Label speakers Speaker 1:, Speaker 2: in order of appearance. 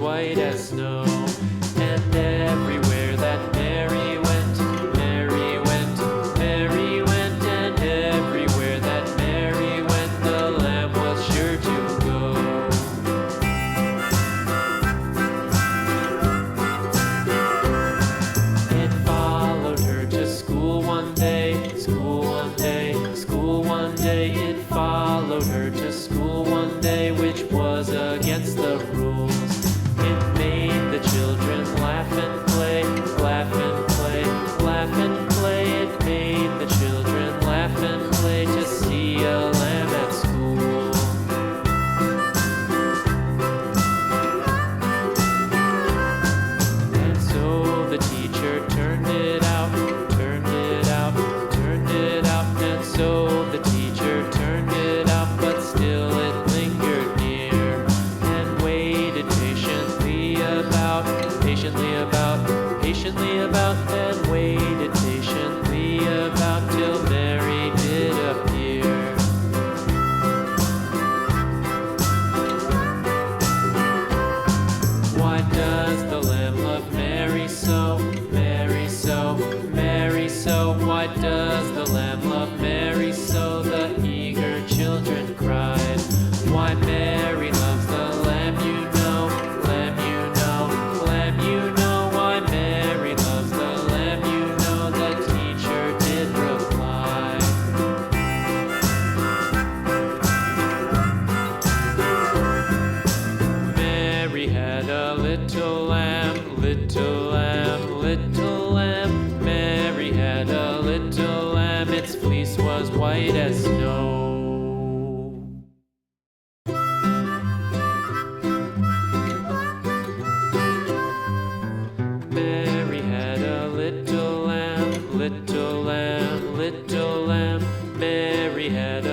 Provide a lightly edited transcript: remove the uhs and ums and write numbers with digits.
Speaker 1: white as snow. And everywhere that Mary went, Mary went, Mary went, and everywhere that Mary went, the lamb was sure to go. It followed her to school one day, school one day, school one day. It followed her to school one day, which was against the rules. It made the children laugh and play, laugh and play, laugh and play. It made the children laugh and play to see a lamb at school. And so the teacher turned it out, turned it out, turned it out. And so the teacher turned it out, but still it lingered near and waited patiently about, patiently about, and waited patiently about till Mary did appear. Why does the lamb love Mary so, Mary so, Mary so? Why does the lamb love Mary so? The eager children cried. Why Mary loves the lamb, you know, lamb, you know, lamb, you know. Why Mary loves the lamb, you know, the teacher did reply. Mary had a little lamb, little lamb, little lamb. Mary had a little lamb, its fleece was white as snow. Mary had a little lamb, little lamb, little lamb. Mary had a